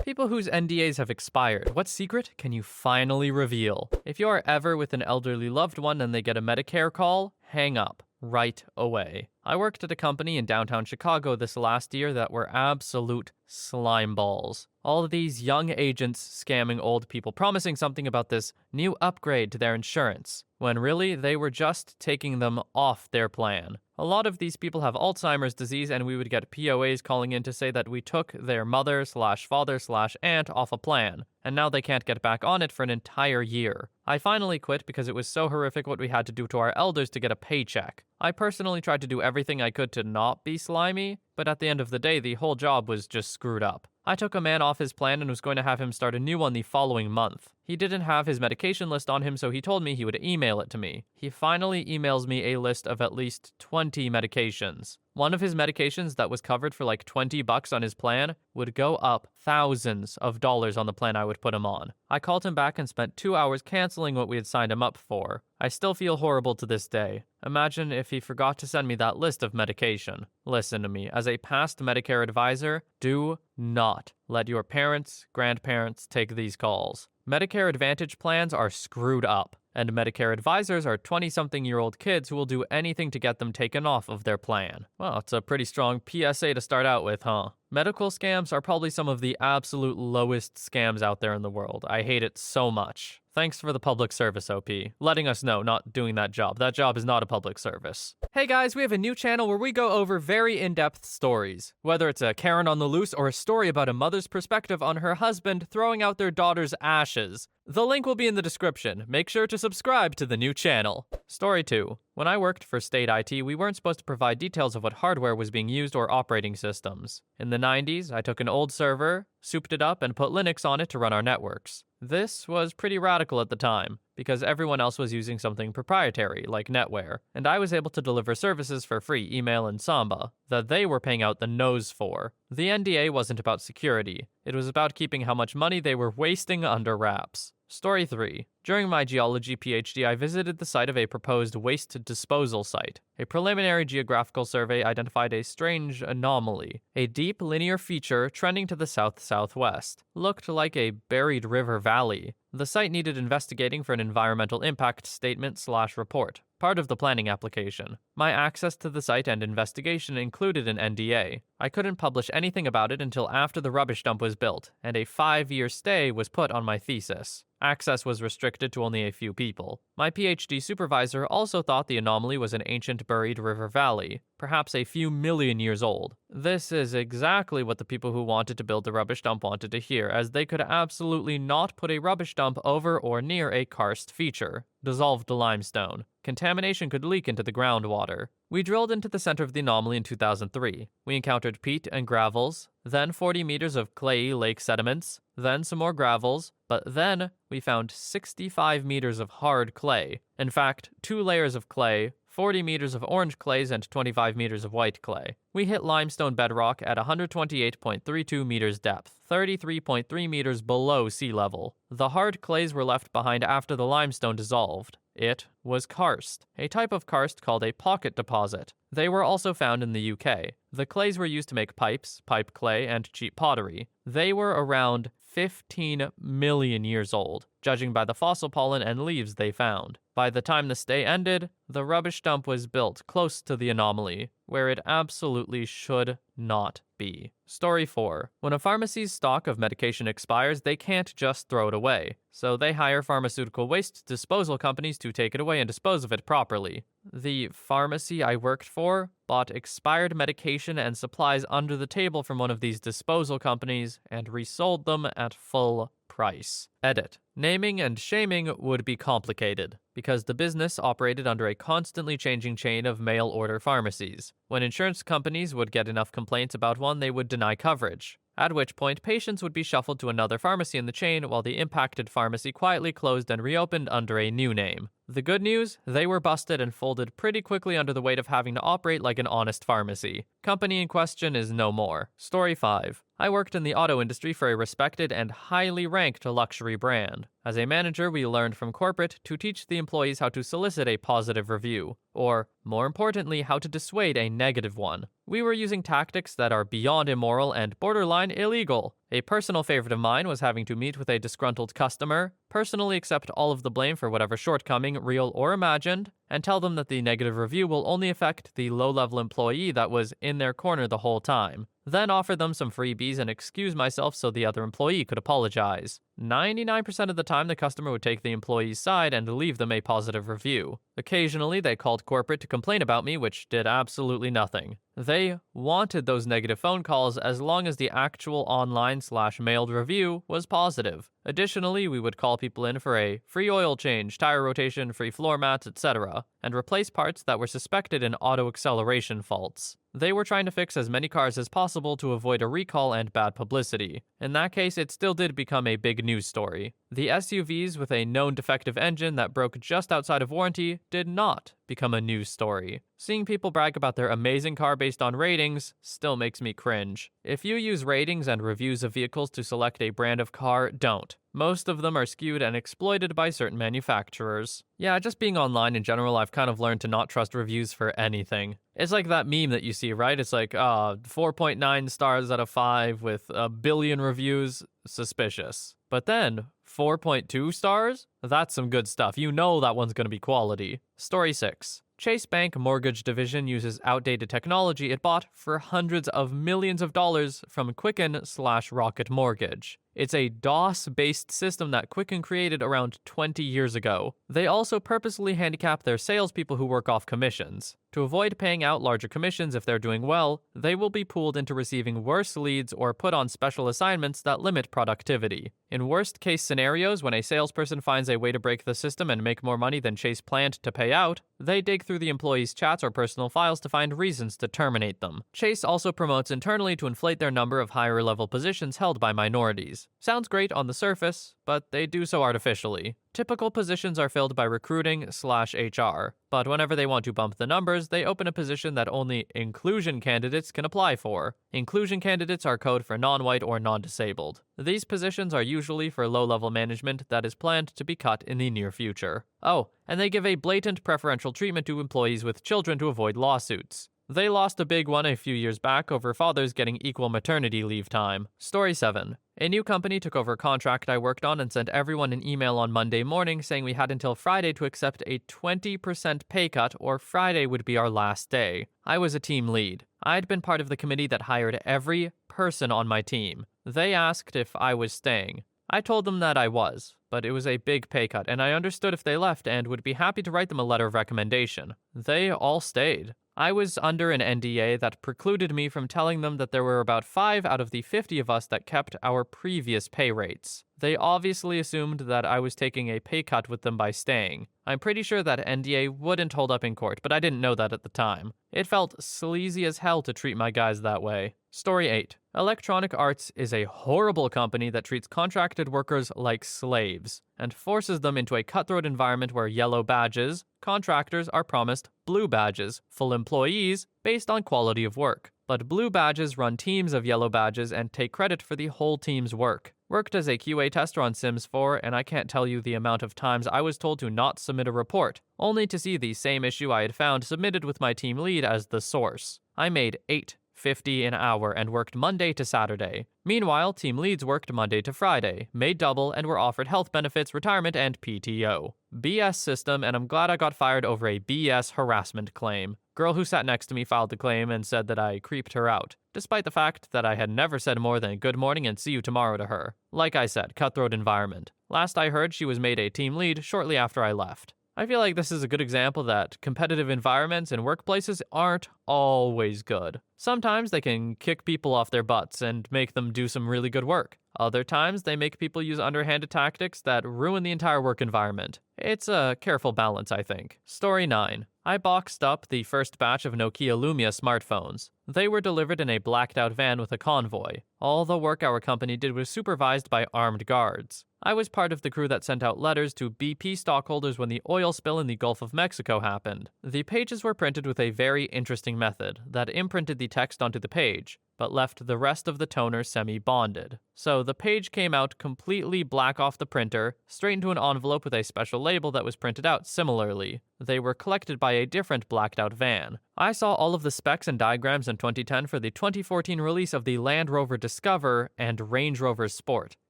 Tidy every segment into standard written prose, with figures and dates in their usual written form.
People whose NDAs have expired, what secret can you finally reveal? If you are ever with an elderly loved one and they get a Medicare call, hang up right away. I worked at a company in downtown Chicago this last year that were absolute slime balls. All of these young agents scamming old people, promising something about this new upgrade to their insurance, when really they were just taking them off their plan. A lot of these people have Alzheimer's disease, and we would get POAs calling in to say that we took their mother/father/aunt off a plan, and now they can't get back on it for an entire year. I finally quit because it was so horrific what we had to do to our elders to get a paycheck. I personally tried to do everything I could to not be slimy, but at the end of the day, the whole job was just screwed up. I took a man off his plan and was going to have him start a new one the following month. He didn't have his medication list on him, so he told me he would email it to me. He finally emails me a list of at least 20 medications. One of his medications that was covered for like $20 on his plan would go up thousands of dollars on the plan I would put him on. I called him back and spent 2 hours canceling what we had signed him up for. I still feel horrible to this day. Imagine if he forgot to send me that list of medication. Listen to me, as a past Medicare advisor, do not let your parents, grandparents take these calls. Medicare Advantage plans are screwed up, and Medicare advisors are 20-something-year-old kids who will do anything to get them taken off of their plan. Well, it's a pretty strong PSA to start out with, huh? Medical scams are probably some of the absolute lowest scams out there in the world. I hate it so much. Thanks for the public service, OP. Letting us know, not doing that job. That job is not a public service. Hey guys, we have a new channel where we go over very in-depth stories. Whether it's a Karen on the loose or a story about a mother's perspective on her husband throwing out their daughter's ashes. The link will be in the description. Make sure to subscribe to the new channel. Story 2. When I worked for state IT, we weren't supposed to provide details of what hardware was being used or operating systems. In the 90s, I took an old server, souped it up, and put Linux on it to run our networks. This was pretty radical at the time, because everyone else was using something proprietary, like NetWare, and I was able to deliver services for free, email and Samba, that they were paying out the nose for. The NDA wasn't about security. It was about keeping how much money they were wasting under wraps. Story 3. During my geology PhD, I visited the site of a proposed waste disposal site. A preliminary geographical survey identified a strange anomaly. A deep linear feature trending to the south-southwest. Looked like a buried river valley. The site needed investigating for an environmental impact statement/report, part of the planning application. My access to the site and investigation included an NDA. I couldn't publish anything about it until after the rubbish dump was built, and a 5-year stay was put on my thesis. Access was restricted to only a few people. My PhD supervisor also thought the anomaly was an ancient buried river valley, perhaps a few million years old. This is exactly what the people who wanted to build the rubbish dump wanted to hear, as they could absolutely not put a rubbish dump over or near a karst feature, dissolved limestone. Contamination could leak into the groundwater. We drilled into the center of the anomaly in 2003. We encountered peat and gravels, then 40 meters of clayey lake sediments, then some more gravels, but then we found 65 meters of hard clay. In fact, 2 layers of clay, 40 meters of orange clays, and 25 meters of white clay. We hit limestone bedrock at 128.32 meters depth, 33.3 meters below sea level. The hard clays were left behind after the limestone dissolved. It was karst, a type of karst called a pocket deposit. They were also found in the UK. The clays were used to make pipes, pipe clay, and cheap pottery. They were around 15 million years old, judging by the fossil pollen and leaves they found. By the time the stay ended, the rubbish dump was built close to the anomaly, where it absolutely should not be. Story 4. When a pharmacy's stock of medication expires, they can't just throw it away, so they hire pharmaceutical waste disposal companies to take it away and dispose of it properly. The pharmacy I worked for bought expired medication and supplies under the table from one of these disposal companies and resold them at full price. Edit. Naming and shaming would be complicated, because the business operated under a constantly changing chain of mail-order pharmacies. When insurance companies would get enough complaints about one, they would deny coverage, at which point patients would be shuffled to another pharmacy in the chain while the impacted pharmacy quietly closed and reopened under a new name. The good news? They were busted and folded pretty quickly under the weight of having to operate like an honest pharmacy. Company in question is no more. Story 5. I worked in the auto industry for a respected and highly ranked luxury brand. As a manager, we learned from corporate to teach the employees how to solicit a positive review, or, more importantly, how to dissuade a negative one. We were using tactics that are beyond immoral and borderline illegal. A personal favorite of mine was having to meet with a disgruntled customer, personally accept all of the blame for whatever shortcoming, real or imagined, and tell them that the negative review will only affect the low-level employee that was in their corner the whole time. Then offer them some freebies and excuse myself so the other employee could apologize. 99% of the time, the customer would take the employee's side and leave them a positive review. Occasionally, they called corporate to complain about me, which did absolutely nothing. They wanted those negative phone calls as long as the actual online/mailed review was positive. Additionally, we would call people in for a free oil change, tire rotation, free floor mats, etc., and replace parts that were suspected in auto acceleration faults. They were trying to fix as many cars as possible to avoid a recall and bad publicity. In that case, it still did become a big news story. The SUVs with a known defective engine that broke just outside of warranty did not become a news story. Seeing people brag about their amazing car based on ratings still makes me cringe. If you use ratings and reviews of vehicles to select a brand of car, don't. Most of them are skewed and exploited by certain manufacturers. Yeah, just being online in general, I've kind of learned to not trust reviews for anything. It's like that meme that you see, right? It's like, 4.9 stars out of 5 with a billion reviews, suspicious. But then, 4.2 stars? That's some good stuff. You know that one's going to be quality. Story 6. Chase Bank Mortgage Division uses outdated technology it bought for hundreds of millions of dollars from Quicken/Rocket Mortgage. It's a DOS-based system that Quicken created around 20 years ago. They also purposely handicap their salespeople who work off commissions. To avoid paying out larger commissions if they're doing well, they will be pooled into receiving worse leads or put on special assignments that limit productivity. In worst-case scenarios, when a salesperson finds a way to break the system and make more money than Chase planned to pay out, they dig through the employees' chats or personal files to find reasons to terminate them. Chase also promotes internally to inflate their number of higher-level positions held by minorities. Sounds great on the surface, but they do so artificially. Typical positions are filled by recruiting/HR, but whenever they want to bump the numbers, they open a position that only inclusion candidates can apply for. Inclusion candidates are code for non-white or non-disabled. These positions are usually for low-level management that is planned to be cut in the near future. Oh, and they give a blatant preferential treatment to employees with children to avoid lawsuits. They lost a big one a few years back over fathers getting equal maternity leave time. Story 7. A new company took over a contract I worked on and sent everyone an email on Monday morning saying we had until Friday to accept a 20% pay cut or Friday would be our last day. I was a team lead. I'd been part of the committee that hired every person on my team. They asked if I was staying. I told them that I was, but it was a big pay cut and I understood if they left and would be happy to write them a letter of recommendation. They all stayed. I was under an NDA that precluded me from telling them that there were about 5 out of the 50 of us that kept our previous pay rates. They obviously assumed that I was taking a pay cut with them by staying. I'm pretty sure that NDA wouldn't hold up in court, but I didn't know that at the time. It felt sleazy as hell to treat my guys that way. Story 8. Electronic Arts is a horrible company that treats contracted workers like slaves and forces them into a cutthroat environment where yellow badges, contractors are promised blue badges, full employees based on quality of work. But blue badges run teams of yellow badges and take credit for the whole team's work. Worked as a QA tester on Sims 4, and I can't tell you the amount of times I was told to not submit a report, only to see the same issue I had found submitted with my team lead as the source. I made $8.50 an hour and worked Monday to Saturday. Meanwhile, team leads worked Monday to Friday, made double, and were offered health benefits, retirement, and PTO. BS system, and I'm glad I got fired over a BS harassment claim. Girl who sat next to me filed the claim and said that I creeped her out, despite the fact that I had never said more than good morning and see you tomorrow to her. Like I said, cutthroat environment. Last I heard, she was made a team lead shortly after I left. I feel like this is a good example that competitive environments and workplaces aren't always good. Sometimes they can kick people off their butts and make them do some really good work. Other times, they make people use underhanded tactics that ruin the entire work environment. It's a careful balance, I think. Story 9. I boxed up the first batch of Nokia Lumia smartphones. They were delivered in a blacked-out van with a convoy. All the work our company did was supervised by armed guards. I was part of the crew that sent out letters to BP stockholders when the oil spill in the Gulf of Mexico happened. The pages were printed with a very interesting method that imprinted the text onto the page, but left the rest of the toner semi-bonded. So the page came out completely black off the printer, straight into an envelope with a special label that was printed out similarly. They were collected by a different blacked out van. I saw all of the specs and diagrams in 2010 for the 2014 release of the Land Rover Discover and Range Rover Sport,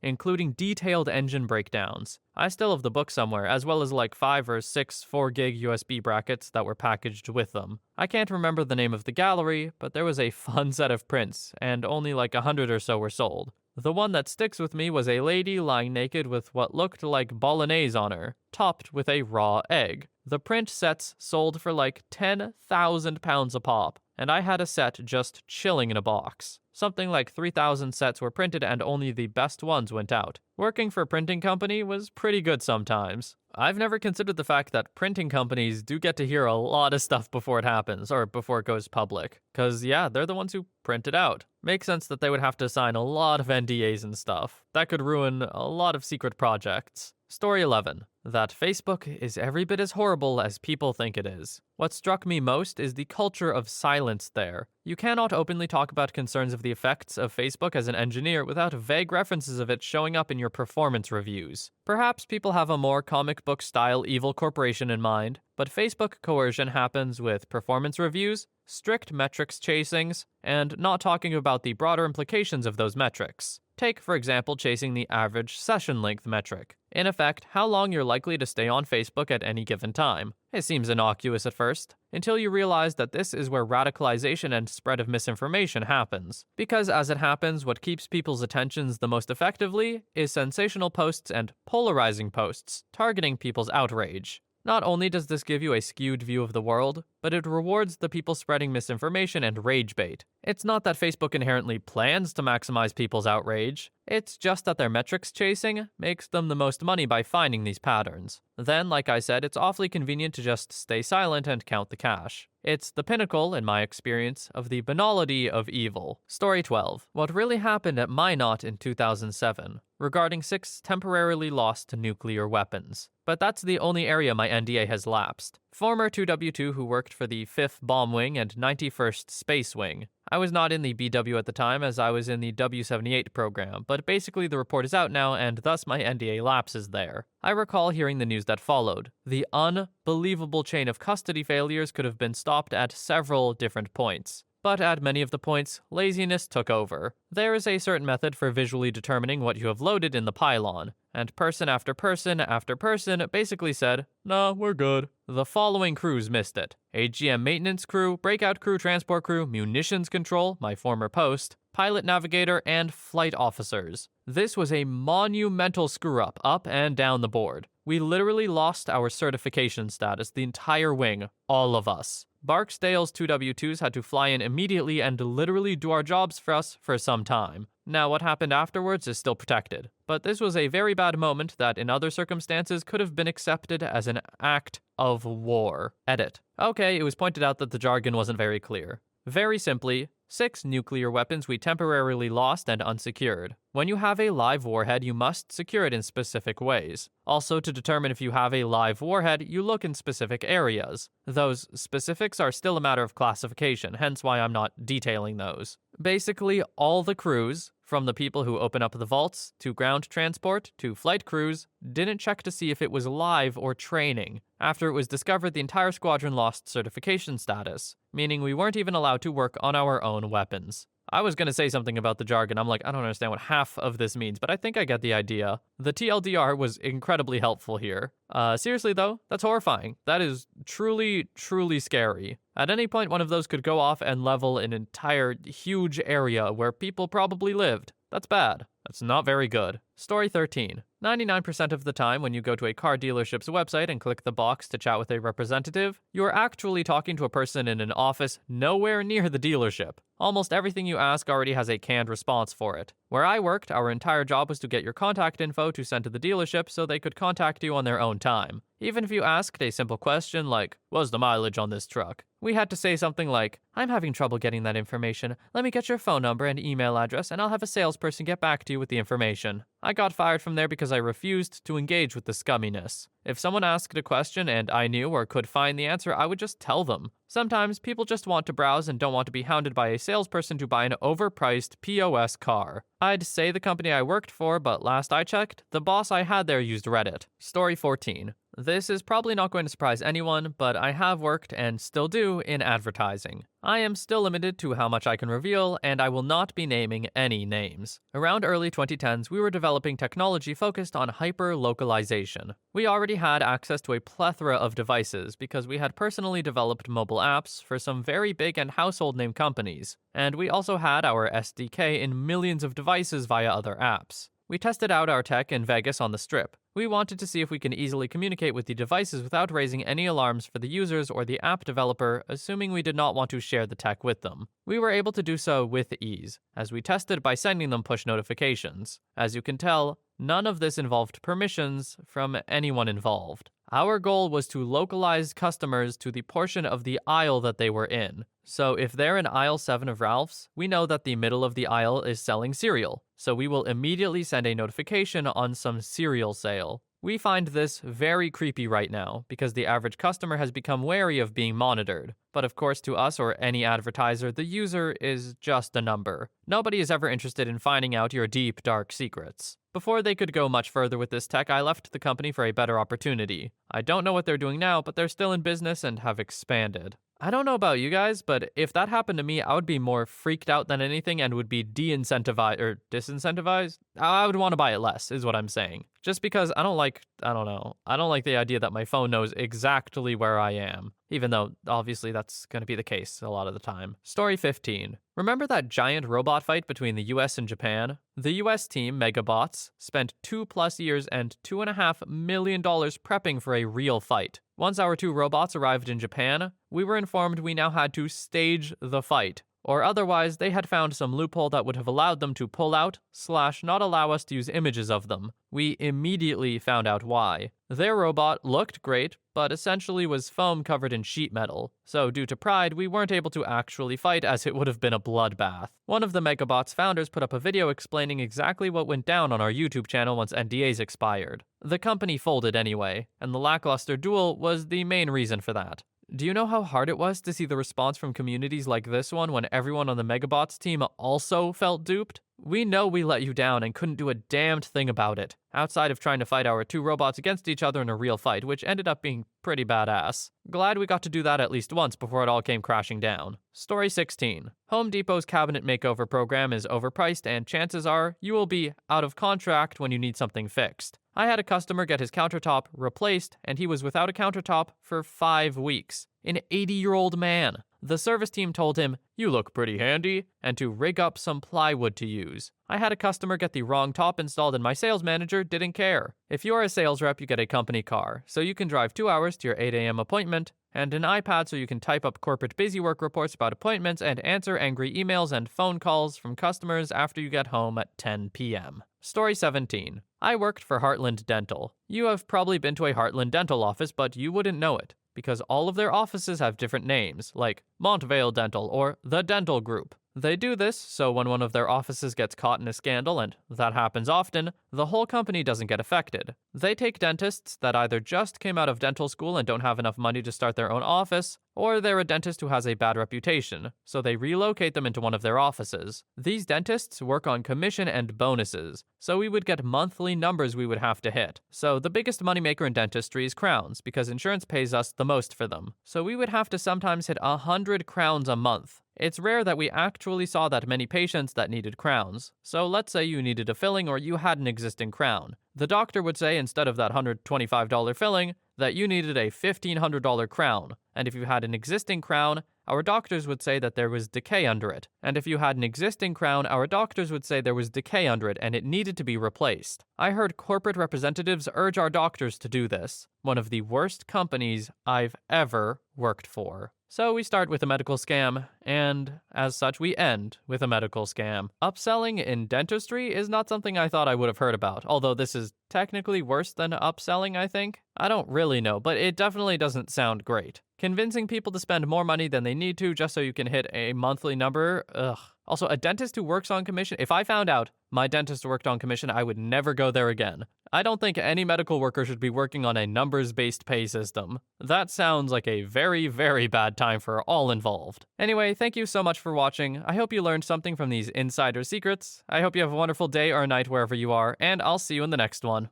including detailed engine breakdowns. I still have the book somewhere, as well as like 5 or 6 4-gig USB brackets that were packaged with them. I can't remember the name of the gallery, but there was a fun set of prints, and only like 100 or so were sold. The one that sticks with me was a lady lying naked with what looked like bolognese on her, topped with a raw egg. The print sets sold for like 10,000 pounds a pop, and I had a set just chilling in a box. Something like 3,000 sets were printed and only the best ones went out. Working for a printing company was pretty good sometimes. I've never considered the fact that printing companies do get to hear a lot of stuff before it happens, or before it goes public. Cause yeah, they're the ones who print it out. Makes sense that they would have to sign a lot of NDAs and stuff. That could ruin a lot of secret projects. Story 11. That Facebook is every bit as horrible as people think it is. What struck me most is the culture of silence there. You cannot openly talk about concerns of the effects of Facebook as an engineer without vague references of it showing up in your performance reviews. Perhaps people have a more comic book style evil corporation in mind, but Facebook coercion happens with performance reviews, strict metrics chasings, and not talking about the broader implications of those metrics. Take, for example, chasing the average session length metric. In effect, how long you're likely to stay on Facebook at any given time. It seems innocuous at first, until you realize that this is where radicalization and spread of misinformation happens. Because as it happens, what keeps people's attentions the most effectively is sensational posts and polarizing posts, targeting people's outrage. Not only does this give you a skewed view of the world, but it rewards the people spreading misinformation and rage bait. It's not that Facebook inherently plans to maximize people's outrage, it's just that their metrics chasing makes them the most money by finding these patterns. Then, like I said, it's awfully convenient to just stay silent and count the cash. It's the pinnacle, in my experience, of the banality of evil. Story 12. What really happened at Minot in 2007, regarding 6 temporarily lost nuclear weapons. But that's the only area my NDA has lapsed. Former 2W2 who worked for the 5th Bomb Wing and 91st Space Wing. I was not in the BW at the time as I was in the W78 program, but basically the report is out now and thus my NDA lapses there. I recall hearing the news that followed. The unbelievable chain of custody failures could have been stopped at several different points. But at many of the points, laziness took over. There is a certain method for visually determining what you have loaded in the pylon, and person after person after person basically said, "Nah, we're good." The following crews missed it. AGM maintenance crew, breakout crew, transport crew, munitions control, my former post, pilot navigator, and flight officers. This was a monumental screw-up up and down the board. We literally lost our certification status, the entire wing, all of us. Barksdale's 2W2s had to fly in immediately and literally do our jobs for us for some time. Now, what happened afterwards is still protected, but this was a very bad moment that in other circumstances could have been accepted as an act of war. Edit. Okay, it was pointed out that the jargon wasn't very clear. Very simply, 6 nuclear weapons we temporarily lost and unsecured. When you have a live warhead, you must secure it in specific ways. Also, to determine if you have a live warhead, you look in specific areas. Those specifics are still a matter of classification, hence why I'm not detailing those. Basically, all the crews, from the people who open up the vaults, to ground transport, to flight crews, didn't check to see if it was live or training. After it was discovered, the entire squadron lost certification status, meaning we weren't even allowed to work on our own weapons. I was going to say something about the jargon. I'm like, I don't understand what half of this means, but I think I get the idea. The TLDR was incredibly helpful here. Seriously though, that's horrifying. That is truly, truly scary. At any point, one of those could go off and level an entire huge area where people probably lived. That's bad. That's not very good. Story 13. 99% of the time when you go to a car dealership's website and click the box to chat with a representative, you're actually talking to a person in an office nowhere near the dealership. Almost everything you ask already has a canned response for it. Where I worked, our entire job was to get your contact info to send to the dealership so they could contact you on their own time. Even if you asked a simple question like, "What's the mileage on this truck?" we had to say something like, "I'm having trouble getting that information. Let me get your phone number and email address and I'll have a salesperson get back to you with the information." I got fired from there because I refused to engage with the scumminess. If someone asked a question and I knew or could find the answer, I would just tell them. Sometimes people just want to browse and don't want to be hounded by a salesperson to buy an overpriced POS car. I'd say the company I worked for, but last I checked, the boss I had there used Reddit. Story 14. This is probably not going to surprise anyone, but I have worked and still do in advertising. I am still limited to how much I can reveal, and I will not be naming any names. Around early 2010s, we were developing technology focused on hyper-localization. We already had access to a plethora of devices because we had personally developed mobile apps for some very big and household name companies, and we also had our SDK in millions of devices via other apps. We tested out our tech in Vegas on the Strip. We wanted to see if we can easily communicate with the devices without raising any alarms for the users or the app developer, assuming we did not want to share the tech with them. We were able to do so with ease, as we tested by sending them push notifications. As you can tell, none of this involved permissions from anyone involved. Our goal was to localize customers to the portion of the aisle that they were in. So if they're in aisle 7 of Ralph's, we know that the middle of the aisle is selling cereal. So we will immediately send a notification on some cereal sale. We find this very creepy right now because the average customer has become wary of being monitored. But of course, to us or any advertiser, the user is just a number. Nobody is ever interested in finding out your deep, dark secrets. Before they could go much further with this tech, I left the company for a better opportunity. I don't know what they're doing now, but they're still in business and have expanded. I don't know about you guys, but if that happened to me, I would be more freaked out than anything and would be de-incentivized or disincentivized. I would want to buy it less, is what I'm saying. Just because I don't like the idea that my phone knows exactly where I am. Even though, obviously, that's going to be the case a lot of the time. Story 15. Remember that giant robot fight between the US and Japan? The US team, Megabots, spent 2+ years and $2.5 million prepping for a real fight. Once our 2 robots arrived in Japan, we were informed we now had to stage the fight, or otherwise they had found some loophole that would have allowed them to pull out / not allow us to use images of them. We immediately found out why. Their robot looked great, but essentially was foam covered in sheet metal, so due to pride, we weren't able to actually fight as it would have been a bloodbath. One of the Megabots founders put up a video explaining exactly what went down on our YouTube channel once NDAs expired. The company folded anyway, and the lackluster duel was the main reason for that. Do you know how hard it was to see the response from communities like this one when everyone on the Megabots team also felt duped? We know we let you down and couldn't do a damned thing about it, outside of trying to fight our 2 robots against each other in a real fight, which ended up being pretty badass. Glad we got to do that at least once before it all came crashing down. Story 16. Home Depot's cabinet makeover program is overpriced and chances are you will be out of contract when you need something fixed. I had a customer get his countertop replaced and he was without a countertop for 5 weeks. An 80-year-old man. The service team told him, "You look pretty handy," and to rig up some plywood to use. I had a customer get the wrong top installed and my sales manager didn't care. If you are a sales rep, you get a company car, so you can drive 2 hours to your 8 a.m. appointment, and an iPad so you can type up corporate busy work reports about appointments and answer angry emails and phone calls from customers after you get home at 10 p.m. Story 17. I worked for Heartland Dental. You have probably been to a Heartland Dental office, but you wouldn't know it, because all of their offices have different names, like Montvale Dental or The Dental Group. They do this so when one of their offices gets caught in a scandal, and that happens often, the whole company doesn't get affected. They take dentists that either just came out of dental school and don't have enough money to start their own office, or they're a dentist who has a bad reputation, so they relocate them into one of their offices. These dentists work on commission and bonuses, so we would get monthly numbers we would have to hit. So the biggest moneymaker in dentistry is crowns, because insurance pays us the most for them. So we would have to sometimes hit 100 crowns a month. It's rare that we actually saw that many patients that needed crowns. So let's say you needed a filling or you had an existing crown. The doctor would say instead of that $125 filling, that you needed a $1,500 crown. And if you had an existing crown, our doctors would say that there was decay under it. And if you had an existing crown, our doctors would say there was decay under it and it needed to be replaced. I heard corporate representatives urge our doctors to do this. One of the worst companies I've ever worked for. So we start with a medical scam, and as such, we end with a medical scam. Upselling in dentistry is not something I thought I would have heard about, although this is technically worse than upselling, I think. I don't really know, but it definitely doesn't sound great. Convincing people to spend more money than they need to just so you can hit a monthly number, ugh. Also, a dentist who works on commission, if I found out my dentist worked on commission, I would never go there again. I don't think any medical worker should be working on a numbers-based pay system. That sounds like a very, very bad time for all involved. Anyway, thank you so much for watching. I hope you learned something from these insider secrets. I hope you have a wonderful day or night wherever you are, and I'll see you in the next one.